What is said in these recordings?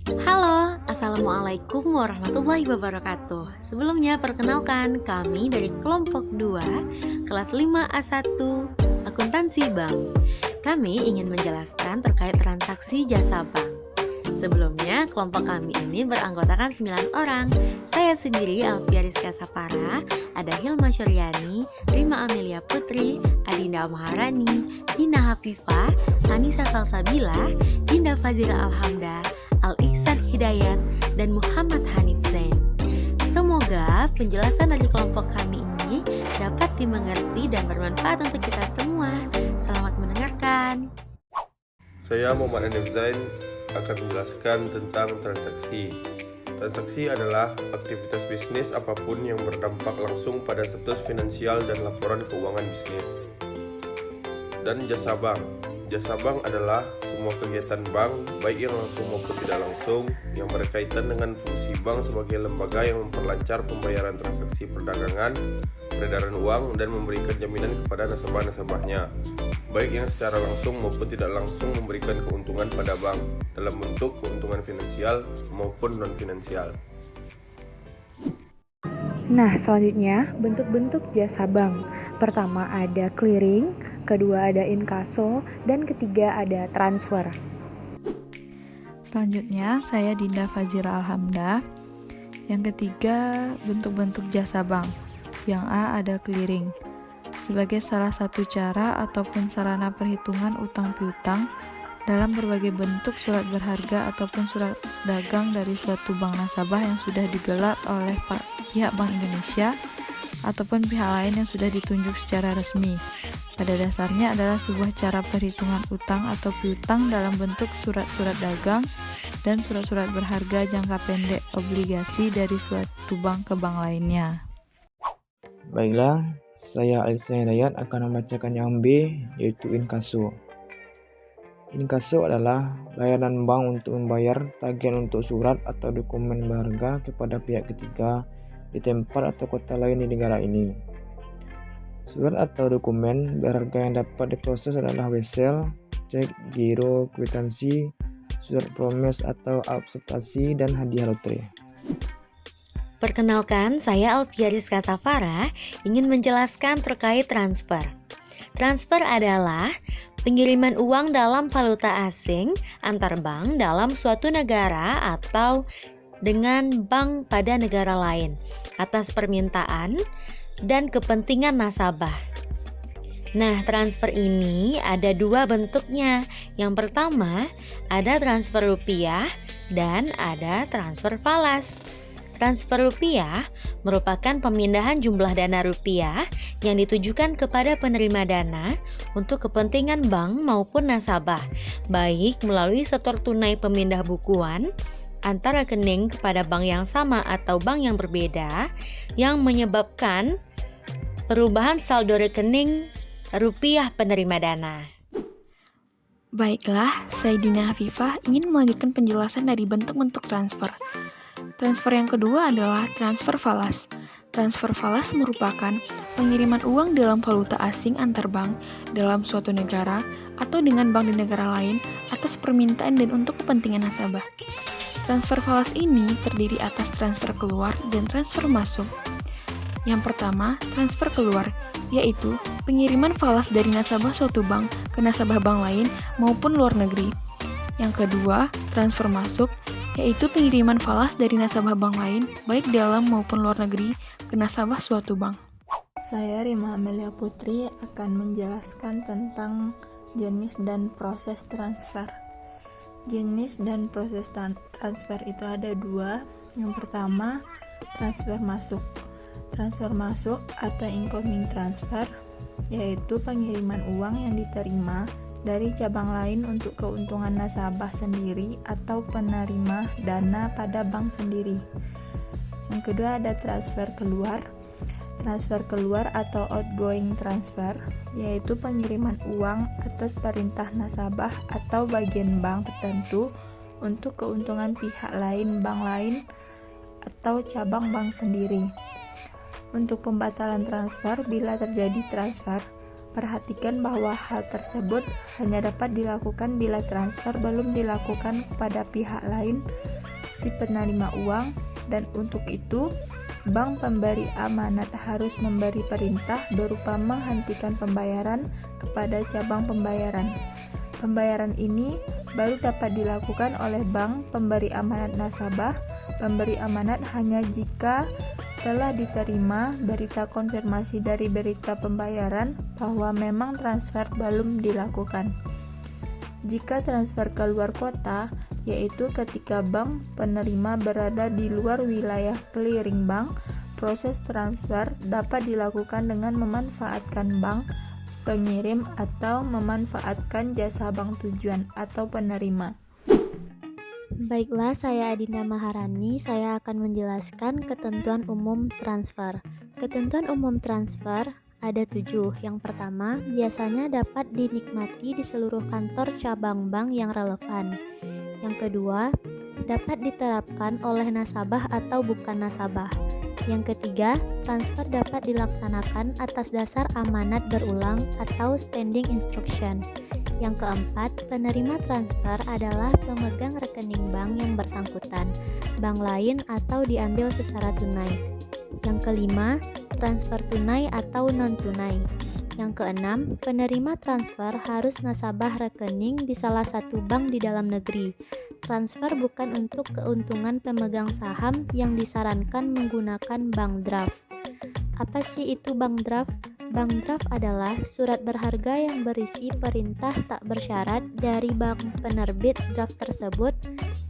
Halo, Assalamualaikum warahmatullahi wabarakatuh. Sebelumnya perkenalkan kami dari kelompok 2 kelas 5A1 Akuntansi Bank. Kami ingin menjelaskan terkait transaksi jasa bank. Sebelumnya kelompok kami ini beranggotakan 9 orang. Saya sendiri Alfia Rizka Safara, ada Hilma Syuriani, Rima Amelia Putri, Adinda Maharani, Dina Hafifah, Anissa Salsabila, Dinda Fazira Alhamda, Al-Ihsan Hidayat, dan Muhammad Hanif Zain. Semoga penjelasan dari kelompok kami ini dapat dimengerti dan bermanfaat untuk kita semua. Selamat mendengarkan. Saya Muhammad Hanif Zain akan menjelaskan tentang transaksi. Transaksi adalah aktivitas bisnis apapun yang berdampak langsung pada status finansial dan laporan keuangan bisnis. Dan jasa bank. Jasa bank adalah semua kegiatan bank, baik yang langsung maupun tidak langsung, yang berkaitan dengan fungsi bank sebagai lembaga yang memperlancar pembayaran transaksi perdagangan, peredaran uang, dan memberikan jaminan kepada nasabah-nasabahnya, baik yang secara langsung maupun tidak langsung memberikan keuntungan pada bank, dalam bentuk keuntungan finansial maupun non-finansial. Nah, selanjutnya bentuk-bentuk jasa bank. Pertama ada clearing, kedua ada inkaso, dan ketiga ada transfer. Selanjutnya saya Dinda Fazira Alhamda. Yang ketiga bentuk-bentuk jasa bank. Yang A ada clearing. Sebagai salah satu cara ataupun sarana perhitungan utang piutang dalam berbagai bentuk surat berharga ataupun surat dagang dari suatu bank nasabah yang sudah digelar oleh pihak Bank Indonesia ataupun pihak lain yang sudah ditunjuk secara resmi. Pada dasarnya adalah sebuah cara perhitungan utang atau piutang dalam bentuk surat-surat dagang dan surat-surat berharga jangka pendek obligasi dari suatu bank ke bank lainnya. Baiklah, saya Al-Ihsan Hidayat akan membacakan yang B, yaitu inkaso. Inkaso adalah layanan bank untuk membayar tagihan untuk surat atau dokumen berharga kepada pihak ketiga di tempat atau kota lain di negara ini. Surat atau dokumen berharga yang dapat diproses adalah wesel, cek, giro, kwitansi, surat promes atau akseptasi, dan hadiah lotre. Perkenalkan, saya Alfia Rizka Safara ingin menjelaskan terkait transfer. Transfer adalah pengiriman uang dalam valuta asing antar bank dalam suatu negara atau dengan bank pada negara lain atas permintaan dan kepentingan nasabah. Nah, transfer ini ada dua bentuknya. Yang pertama, ada transfer rupiah dan ada transfer falas. Transfer rupiah merupakan pemindahan jumlah dana rupiah yang ditujukan kepada penerima dana untuk kepentingan bank maupun nasabah, baik melalui setor tunai pemindah bukuan antara rekening kepada bank yang sama atau bank yang berbeda yang menyebabkan perubahan saldo rekening rupiah penerima dana. Baiklah, saya Dina Hafifah ingin melanjutkan penjelasan dari bentuk-bentuk transfer. Transfer yang kedua adalah transfer falas. Transfer falas merupakan pengiriman uang dalam valuta asing antar bank dalam suatu negara atau dengan bank di negara lain atas permintaan dan untuk kepentingan nasabah. Transfer falas ini terdiri atas transfer keluar dan transfer masuk. Yang pertama, transfer keluar, yaitu pengiriman falas dari nasabah suatu bank ke nasabah bank lain maupun luar negeri. Yang kedua, transfer masuk, yaitu pengiriman falas dari nasabah bank lain, baik dalam maupun luar negeri, ke nasabah suatu bank. Saya Rima Amelia Putri akan menjelaskan tentang jenis dan proses transfer. Jenis dan proses transfer itu ada dua. Yang pertama, transfer masuk. Transfer masuk atau incoming transfer, yaitu pengiriman uang yang diterima dari cabang lain untuk keuntungan nasabah sendiri atau penerima dana pada bank sendiri. Yang kedua ada transfer keluar. Transfer keluar atau outgoing transfer, yaitu pengiriman uang atas perintah nasabah atau bagian bank tertentu untuk keuntungan pihak lain, bank lain, atau cabang bank sendiri. Untuk pembatalan transfer, bila terjadi transfer, Perhatikan bahwa hal tersebut hanya dapat dilakukan bila transfer belum dilakukan kepada pihak lain, si penerima uang, dan untuk itu, bank pemberi amanat harus memberi perintah berupa menghentikan pembayaran kepada cabang pembayaran. Pembayaran ini baru dapat dilakukan oleh bank pemberi amanat nasabah. Pemberi amanat hanya jika telah diterima berita konfirmasi dari berita pembayaran bahwa memang transfer belum dilakukan. Jika transfer ke luar kota, yaitu ketika bank penerima berada di luar wilayah clearing bank, proses transfer dapat dilakukan dengan memanfaatkan bank pengirim atau memanfaatkan jasa bank tujuan atau penerima. Baiklah, saya Adinda Maharani. Saya akan menjelaskan ketentuan umum transfer. Ketentuan umum transfer ada 7. Yang pertama, biasanya dapat dinikmati di seluruh kantor cabang bank yang relevan. Yang kedua, dapat diterapkan oleh nasabah atau bukan nasabah. Yang ketiga, transfer dapat dilaksanakan atas dasar amanat berulang atau standing instruction. Yang keempat, penerima transfer adalah pemegang rekening bank yang bersangkutan, bank lain atau diambil secara tunai. Yang kelima, transfer tunai atau non-tunai. Yang keenam, penerima transfer harus nasabah rekening di salah satu bank di dalam negeri. Transfer bukan untuk keuntungan pemegang saham yang disarankan menggunakan bank draft. Apa sih itu bank draft? Bank draft adalah surat berharga yang berisi perintah tak bersyarat dari bank penerbit draft tersebut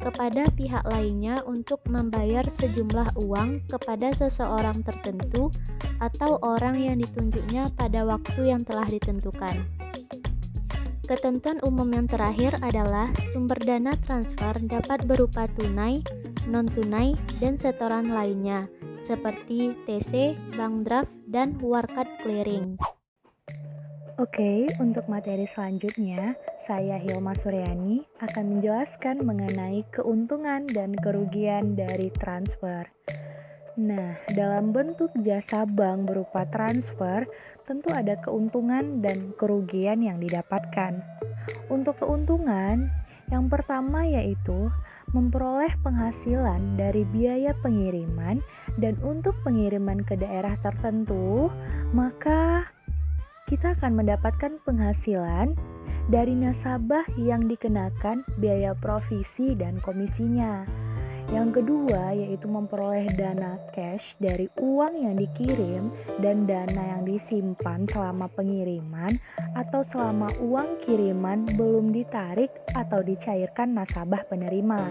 kepada pihak lainnya untuk membayar sejumlah uang kepada seseorang tertentu atau orang yang ditunjuknya pada waktu yang telah ditentukan. Ketentuan umum yang terakhir adalah sumber dana transfer dapat berupa tunai, non-tunai, dan setoran lainnya, seperti TC, bank draft, dan warkat clearing. Oke, untuk materi selanjutnya, saya Hilma Suryani akan menjelaskan mengenai keuntungan dan kerugian dari transfer. Nah, dalam bentuk jasa bank berupa transfer, tentu ada keuntungan dan kerugian yang didapatkan. Untuk keuntungan, yang pertama yaitu memperoleh penghasilan dari biaya pengiriman, dan untuk pengiriman ke daerah tertentu, maka kita akan mendapatkan penghasilan dari nasabah yang dikenakan biaya provisi dan komisinya. Yang kedua yaitu memperoleh dana cash dari uang yang dikirim dan dana yang disimpan selama pengiriman atau selama uang kiriman belum ditarik atau dicairkan nasabah penerima.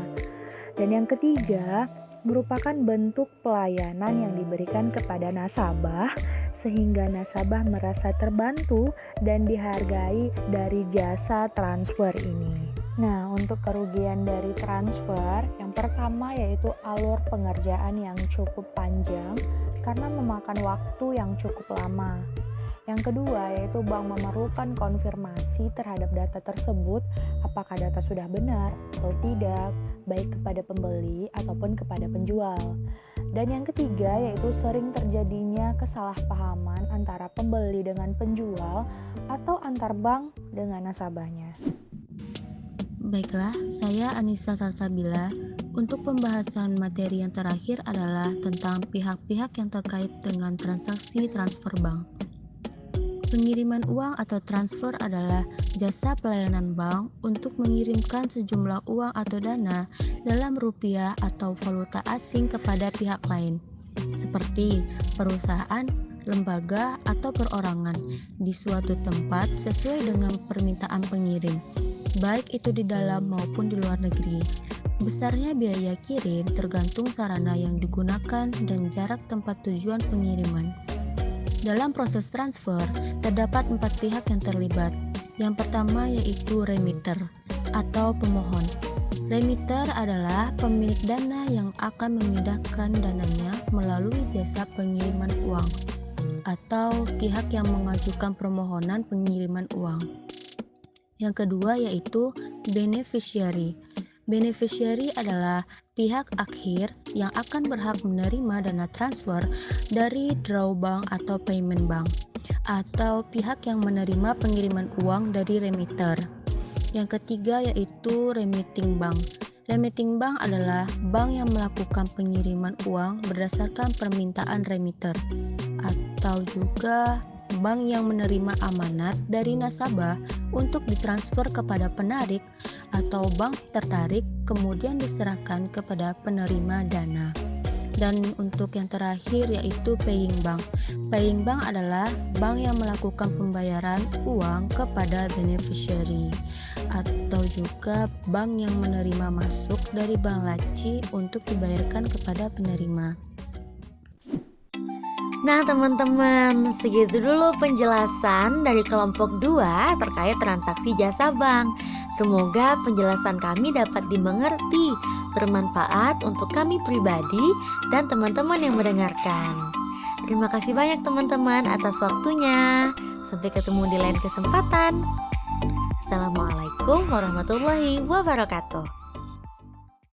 Dan yang ketiga merupakan bentuk pelayanan yang diberikan kepada nasabah sehingga nasabah merasa terbantu dan dihargai dari jasa transfer ini. Nah, untuk kerugian dari transfer, yang pertama yaitu alur pengerjaan yang cukup panjang karena memakan waktu yang cukup lama. Yang kedua yaitu bank memerlukan konfirmasi terhadap data tersebut, apakah data sudah benar atau tidak, baik kepada pembeli ataupun kepada penjual. Dan yang ketiga yaitu sering terjadinya kesalahpahaman antara pembeli dengan penjual atau antar bank dengan nasabahnya. Baiklah, saya Anissa Salsabila. Untuk pembahasan materi yang terakhir adalah tentang pihak-pihak yang terkait dengan transaksi transfer bank. Pengiriman uang atau transfer adalah jasa pelayanan bank untuk mengirimkan sejumlah uang atau dana dalam rupiah atau valuta asing kepada pihak lain, seperti perusahaan, lembaga, atau perorangan di suatu tempat sesuai dengan permintaan pengirim, baik itu di dalam maupun di luar negeri. Besarnya biaya kirim tergantung sarana yang digunakan dan jarak tempat tujuan pengiriman. Dalam proses transfer, terdapat 4 pihak yang terlibat. Yang pertama yaitu remitter atau pemohon. Remitter adalah pemilik dana yang akan memindahkan dananya melalui jasa pengiriman uang atau pihak yang mengajukan permohonan pengiriman uang. Yang kedua yaitu beneficiary. Beneficiary adalah pihak akhir yang akan berhak menerima dana transfer dari draw bank atau payment bank, atau pihak yang menerima pengiriman uang dari remitter. Yang ketiga yaitu remitting bank. Remitting bank adalah bank yang melakukan pengiriman uang berdasarkan permintaan remitter, atau juga bank yang menerima amanat dari nasabah untuk ditransfer kepada penarik atau bank tertarik kemudian diserahkan kepada penerima dana. Dan untuk yang terakhir yaitu paying bank. Paying bank adalah bank yang melakukan pembayaran uang kepada beneficiary, atau juga bank yang menerima masuk dari bank laci untuk dibayarkan kepada penerima. Nah teman-teman, segitu dulu penjelasan dari kelompok 2 terkait transaksi jasa bank. Semoga penjelasan kami dapat dimengerti, bermanfaat untuk kami pribadi dan teman-teman yang mendengarkan. Terima kasih banyak teman-teman atas waktunya. Sampai ketemu di lain kesempatan. Assalamualaikum warahmatullahi wabarakatuh.